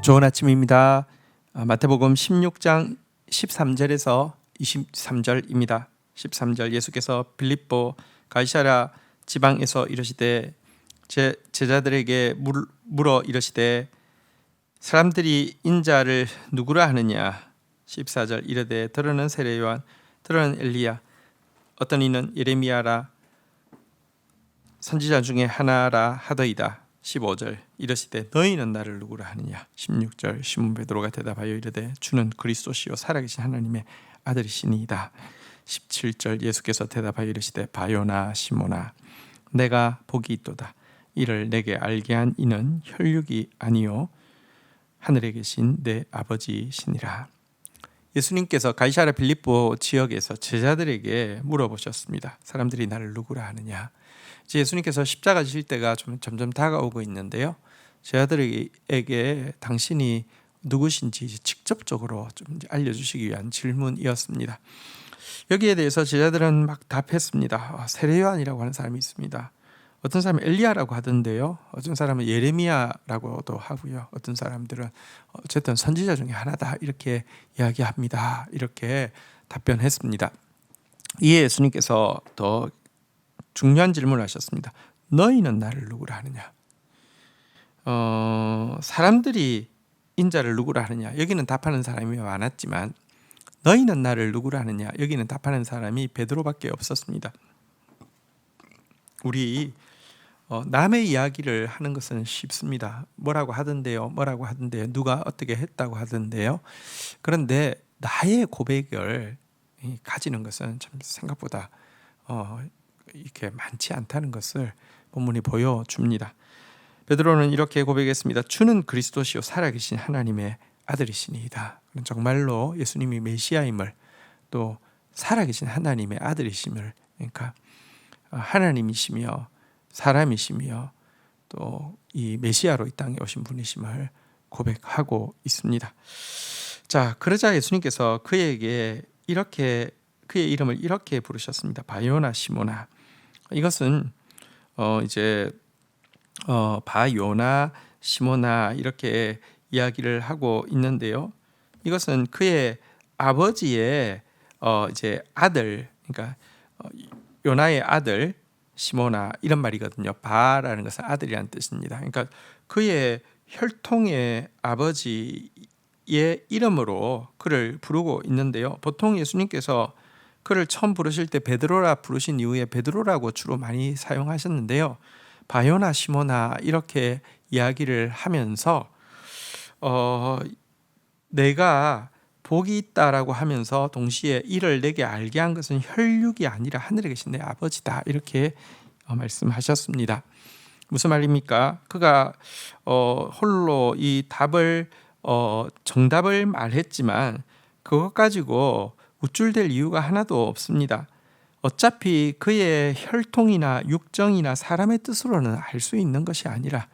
좋은 아침입니다. 마태복음 16장 13절에서 23절입니다. 13절 예수께서 빌립보 가이사랴 지방에서 이르시되 제자들에게 물어 이르시되 사람들이 인자를 누구라 하느냐. 14절 이르되 들으는 세례 요한, 들으는 엘리야, 어떤 이는 예레미야라, 선지자 중에 하나라 하더이다. 15절 이르시되 너희는 나를 누구라 하느냐. 16절 시몬 베드로가 대답하여 이르되 주는 그리스도시요 살아계신 하나님의 아들이시니이다. 17절 예수께서 대답하여 이르시되 바요나 시몬아, 내가 복이 있도다. 이를 내게 알게 한 이는 혈육이 아니요 하늘에 계신 내 아버지시니라. 예수님께서 가이사랴 빌립보 지역에서 제자들에게 물어보셨습니다. 사람들이 나를 누구라 하느냐. 이제 예수님께서 십자가 지실 때가 점점 다가오고 있는데요. 제자들에게 당신이 누구신지 직접적으로 좀 알려주시기 위한 질문이었습니다. 여기에 대해서 제자들은 막 답했습니다. 세례 요한이라고 하는 사람이 있습니다. 어떤 사람은 엘리야라고 하던데요. 어떤 사람은 예레미야라고도 하고요. 어떤 사람들은 어쨌든 선지자 중에 하나다 이렇게 이야기합니다. 이렇게 답변했습니다. 이에 예수님께서 더 중요한 질문을 하셨습니다. 너희는 나를 누구라 하느냐. 사람들이 인자를 누구라 하느냐. 여기는 답하는 사람이 많았지만 너희는 나를 누구라 하느냐. 여기는 답하는 사람이 베드로밖에 없었습니다. 우리 남의 이야기를 하는 것은 쉽습니다. 뭐라고 하던데요. 누가 어떻게 했다고 하던데요. 그런데 나의 고백을 가지는 것은 참 생각보다 이렇게 많지 않다는 것을 본문이 보여줍니다. 베드로는 이렇게 고백했습니다. 주는 그리스도시요 살아계신 하나님의 아들이시니이다. 정말로 예수님이 메시아임을, 또 살아계신 하나님의 아들이심을, 그러니까 하나님이시며 사람이시며 또 이 메시아로 이 땅에 오신 분이심을 고백하고 있습니다. 자, 그러자 예수님께서 그에게 이렇게 그의 이름을 이렇게 부르셨습니다. 바요나 시모나. 이것은 바요나 시모나 이렇게 이야기를 하고 있는데요. 이것은 그의 아버지의 이제 아들, 그러니까 요나의 아들 시모나 이런 말이거든요. 바라는 것은 아들이라는 뜻입니다. 그러니까 그의 혈통의 아버지의 이름으로 그를 부르고 있는데요. 보통 예수님께서 그를 처음 부르실 때 베드로라 부르신 이후에 베드로라고 주로 많이 사용하셨는데요. 바요나 시모나 이렇게 이야기를 하면서 내가 복이 있다라고 하면서 동시에 이를 내게 알게 한 것은 혈육이 아니라 하늘에 계신 내 아버지다 이렇게 말씀하셨습니다. 무슨 말입니까? 그가 홀로 이 답을 정답을 말했지만 그것 가지고 우쭐댈 이유가 하나도 없습니다. 어차피 그의 혈통이나 육정이나 사람의 뜻으로는 알 수 있는 것이 아니라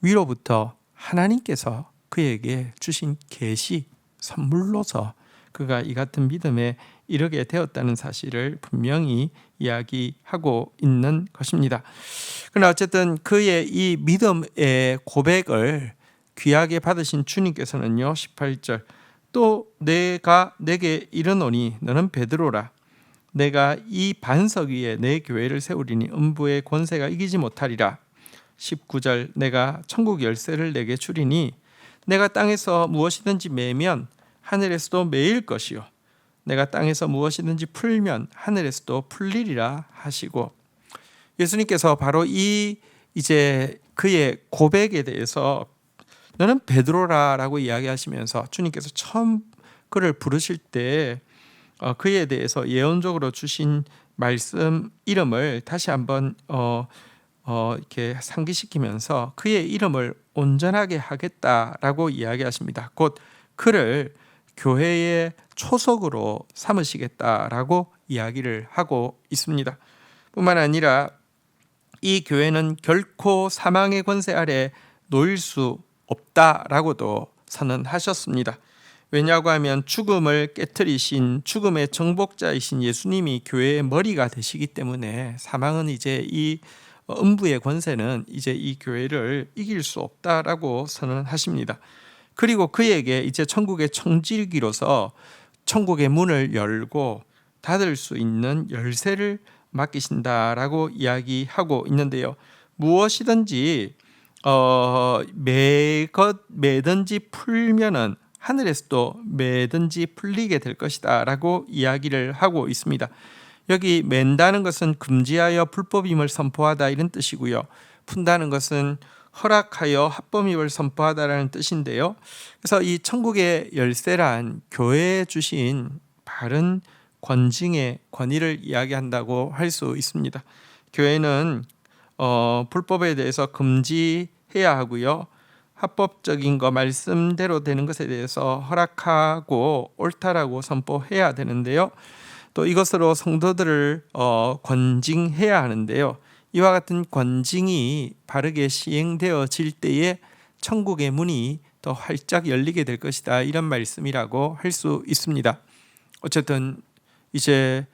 위로부터 하나님께서 그에게 주신 계시, 선물로서 그가 이 같은 믿음에 이르게 되었다는 사실을 분명히 이야기하고 있는 것입니다. 그러나 어쨌든 그의 이 믿음의 고백을 귀하게 받으신 주님께서는요, 18절 또 내가 내게 이르노니 너는 베드로라. 내가 이 반석 위에 내 교회를 세우리니 음부의 권세가 이기지 못하리라. 19절 내가 천국 열쇠를 내게 주리니 내가 땅에서 무엇이든지 매면 하늘에서도 매일 것이요 내가 땅에서 무엇이든지 풀면 하늘에서도 풀리리라 하시고, 예수님께서 바로 이 이제 그의 고백에 대해서 너는 베드로라라고 이야기하시면서 주님께서 처음 그를 부르실 때 그에 대해서 예언적으로 주신 말씀 이름을 다시 한번 이렇게 상기시키면서 그의 이름을 온전하게 하겠다라고 이야기하십니다. 곧 그를 교회의 초석으로 삼으시겠다라고 이야기를 하고 있습니다. 뿐만 아니라 이 교회는 결코 사망의 권세 아래 놓일 수 없다라고도 선언하셨습니다. 왜냐고 하면 죽음을 깨트리신 죽음의 정복자이신 예수님이 교회의 머리가 되시기 때문에 사망은 이제 이 음부의 권세는 이제 이 교회를 이길 수 없다라고 선언하십니다. 그리고 그에게 이제 천국의 청지기로서 천국의 문을 열고 닫을 수 있는 열쇠를 맡기신다라고 이야기하고 있는데요. 무엇이든지 매든지 풀면은 하늘에서도 매든지 풀리게 될 것이다라고 이야기를 하고 있습니다. 여기 맨다는 것은 금지하여 불법임을 선포하다 이런 뜻이고요. 푼다는 것은 허락하여 합법임을 선포하다라는 뜻인데요. 그래서 이 천국의 열쇠란 교회에 주신 바른 권징의 권위를 이야기한다고 할 수 있습니다. 교회는 불법에 대해서 금지해야 하고요. 합법적인 거 말씀대로 되는 것에 대해서 허락하고 옳다라고 선포해야 되는데요. 또 이것으로 성도들을 권징해야 하는데요. 이와 같은 권징이 바르게 시행되어질 때에 천국의 문이 더 활짝 열리게 될 것이다. 이런 말씀이라고 할 수 있습니다. 어쨌든 이제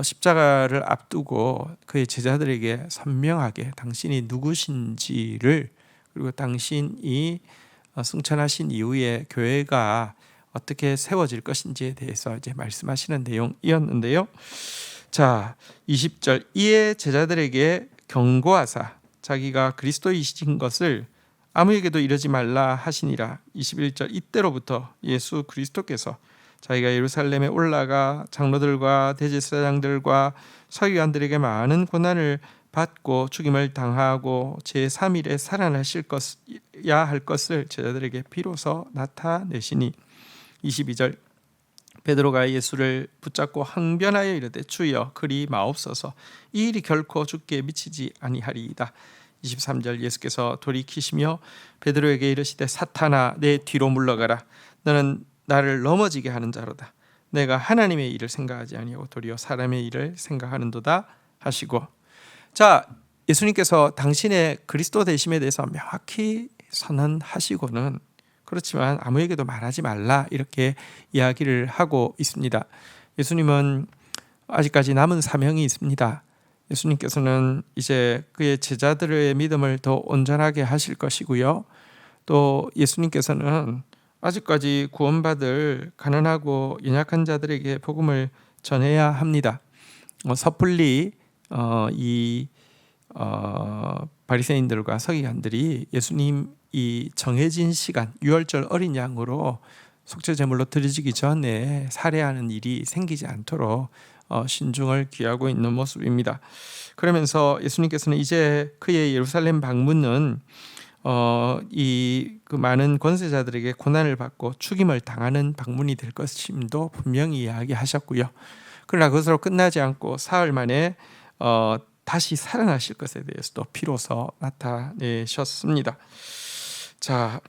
십자가를 앞두고 그의 제자들에게 선명하게 당신이 누구신지를, 그리고 당신이 승천하신 이후에 교회가 어떻게 세워질 것인지에 대해서 이제 말씀하시는 내용이었는데요. 자, 20절, 이에 제자들에게 경고하사 자기가 그리스도이신 것을 아무에게도 이르지 말라 하시니라. 21절, 이때로부터 예수 그리스도께서 자기가 예루살렘에 올라가 장로들과 대제사장들과 서기관들에게 많은 고난을 받고 죽임을 당하고 제3일에 살아나실 것야 할 것을 제자들에게 비로소 나타내시니. 22절, 베드로가 예수를 붙잡고 항변하여 이르되 주여 그리 마옵소서, 이 일이 결코 주께 미치지 아니하리이다. 23절, 예수께서 돌이키시며 베드로에게 이르시되 사탄아 내 뒤로 물러가라, 너는 나를 넘어지게 하는 자로다. 내가 하나님의 일을 생각하지 아니하고 도리어 사람의 일을 생각하는도다 하시고, 자, 예수님께서 당신의 그리스도 되심에 대해서 명확히 선언하시고는 그렇지만 아무에게도 말하지 말라 이렇게 이야기를 하고 있습니다. 예수님은 아직까지 남은 사명이 있습니다. 예수님께서는 이제 그의 제자들의 믿음을 더 온전하게 하실 것이고요. 또 예수님께서는 아직까지 구원받을 가난하고 연약한 자들에게 복음을 전해야 합니다. 섣불리 이 바리새인들과 서기관들이 예수님이 정해진 시간 유월절 어린 양으로 속죄 제물로 드려지기 전에 살해하는 일이 생기지 않도록 신중을 기하고 있는 모습입니다. 그러면서 예수님께서는 이제 그의 예루살렘 방문은 그 많은 권세자들에게 고난을 받고 죽임을 당하는 방문이 될 것임도 분명히 이야기하셨고요. 그러나 그것으로 끝나지 않고 사흘 만에 다시 살아나실 것에 대해서도 비로소 나타내셨습니다. 자,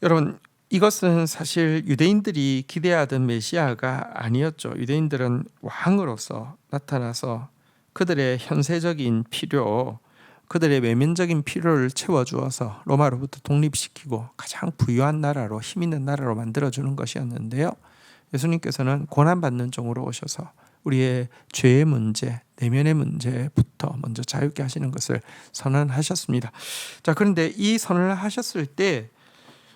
여러분, 이것은 사실 유대인들이 기대하던 메시아가 아니었죠. 유대인들은 왕으로서 나타나서 그들의 현세적인 필요, 그들의 외면적인 필요를 채워주어서 로마로부터 독립시키고 가장 부유한 나라로, 힘 있는 나라로 만들어주는 것이었는데요. 예수님께서는 고난받는 종으로 오셔서 우리의 죄의 문제, 내면의 문제부터 먼저 자유케 하시는 것을 선언하셨습니다. 자, 그런데 이 선언을 하셨을 때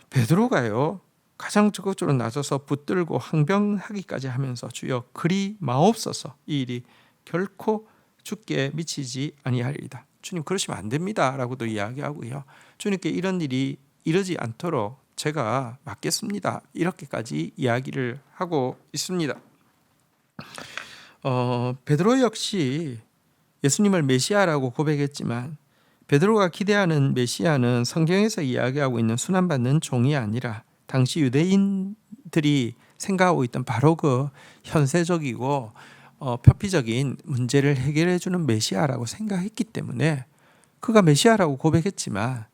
베드로가요, 가장 적극적으로 나서서 붙들고 항변하기까지 하면서 주여 그리 마옵소서, 이 일이 결코 주께 미치지 아니하리이다. 주님 그러시면 안 됩니다 라고도 이야기하고요. 주님께 이런 일이 이러지 않도록 제가 맡겠습니다, 이렇게까지 이야기를 하고 있습니다. 베드로 역시 예수님을 메시아라고 고백했지만 베드로가 기대하는 메시아는 성경에서 이야기하고 있는 순환받는 종이 아니라 당시 유대인들이 생각하고 있던 바로 그 현세적이고 표피적인 문제를 해결해 주는 메시아라고 생각했기 때문에 그가 메시아라고 고백했지만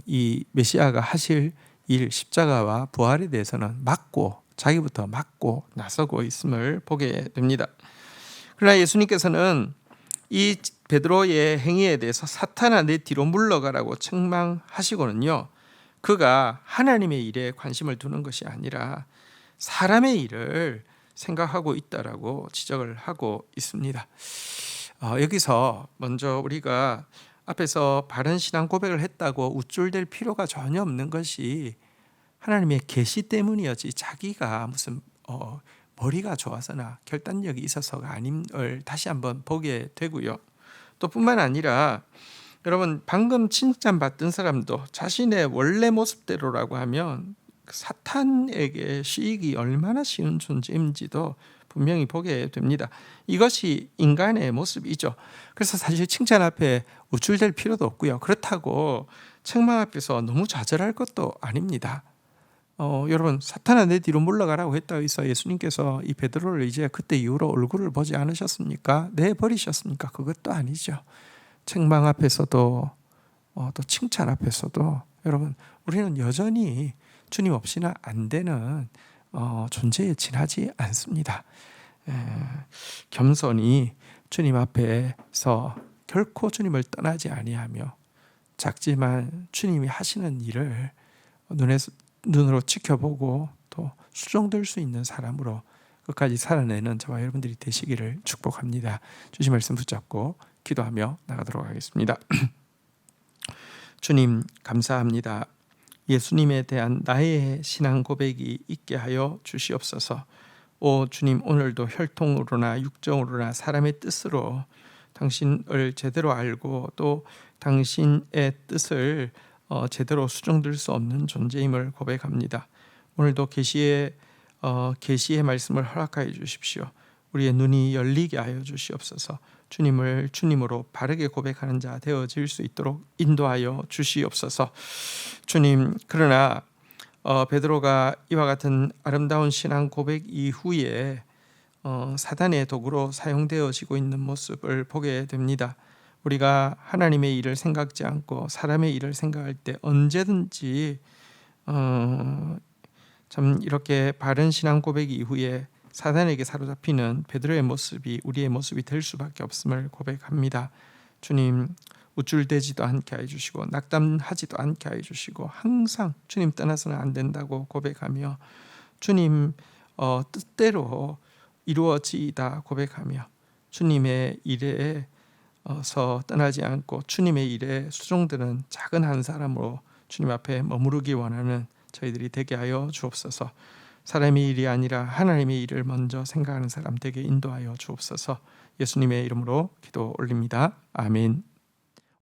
이 메시아가 하실 일, 십자가와 부활에 대해서는 자기부터 막고 나서고 있음을 보게 됩니다. 그러나 예수님께서는 이 베드로의 행위에 대해서 사탄아 내 뒤로 물러가라고 책망하시고는요, 그가 하나님의 일에 관심을 두는 것이 아니라 사람의 일을 생각하고 있다라고 지적을 하고 있습니다. 여기서 먼저 우리가 앞에서 바른 신앙 고백을 했다고 우쭐댈 필요가 전혀 없는 것이 하나님의 계시 때문이었지 자기가 무슨 머리가 좋아서나 결단력이 있어서가 아님을 다시 한번 보게 되고요. 또 뿐만 아니라 여러분 방금 칭찬받던 사람도 자신의 원래 모습대로라고 하면 사탄에게 시익이 얼마나 쉬운 존재인지도 분명히 보게 됩니다. 이것이 인간의 모습이죠. 그래서 사실 칭찬 앞에 우쭐댈 필요도 없고요. 그렇다고 책망 앞에서 너무 좌절할 것도 아닙니다. 여러분 사탄아 내 뒤로 물러가라고 했다고 해서 예수님께서 이 베드로를 이제 그때 이후로 얼굴을 보지 않으셨습니까? 내버리셨습니까? 그것도 아니죠. 책망 앞에서도 또 칭찬 앞에서도 여러분 우리는 여전히 주님 없이는 안 되는 존재에 지나지 않습니다. 겸손히 주님 앞에서 결코 주님을 떠나지 아니하며 작지만 주님이 하시는 일을 눈으로 지켜보고 또 수종될 수 있는 사람으로 끝까지 살아내는 저와 여러분들이 되시기를 축복합니다. 주신 말씀 붙잡고 기도하며 나가도록 하겠습니다. 주님 감사합니다. 예수님에 대한 나의 신앙 고백이 있게 하여 주시옵소서. 오 주님 오늘도 혈통으로나 육정으로나 사람의 뜻으로 당신을 제대로 알고 또 당신의 뜻을 제대로 수정될 수 없는 존재임을 고백합니다. 오늘도 계시의 말씀을 허락하여 주십시오. 우리의 눈이 열리게 하여 주시옵소서. 주님을 주님으로 바르게 고백하는 자 되어질 수 있도록 인도하여 주시옵소서. 주님 그러나 베드로가 이와 같은 아름다운 신앙 고백 이후에 사단의 도구로 사용되어지고 있는 모습을 보게 됩니다. 우리가 하나님의 일을 생각지 않고 사람의 일을 생각할 때 언제든지 참 이렇게 바른 신앙 고백 이후에 사단에게 사로잡히는 베드로의 모습이 우리의 모습이 될 수밖에 없음을 고백합니다. 주님 우쭐대지도 않게 해주시고 낙담하지도 않게 해주시고 항상 주님 떠나서는 안 된다고 고백하며 주님 뜻대로 이루어지이다 고백하며 주님의 일에서 떠나지 않고 주님의 일에 수종드는 작은 한 사람으로 주님 앞에 머무르기 원하는 저희들이 되게 하여 주옵소서. 사람의 일이 아니라 하나님의 일을 먼저 생각하는 사람 되게 인도하여 주옵소서. 예수님의 이름으로 기도 올립니다. 아멘.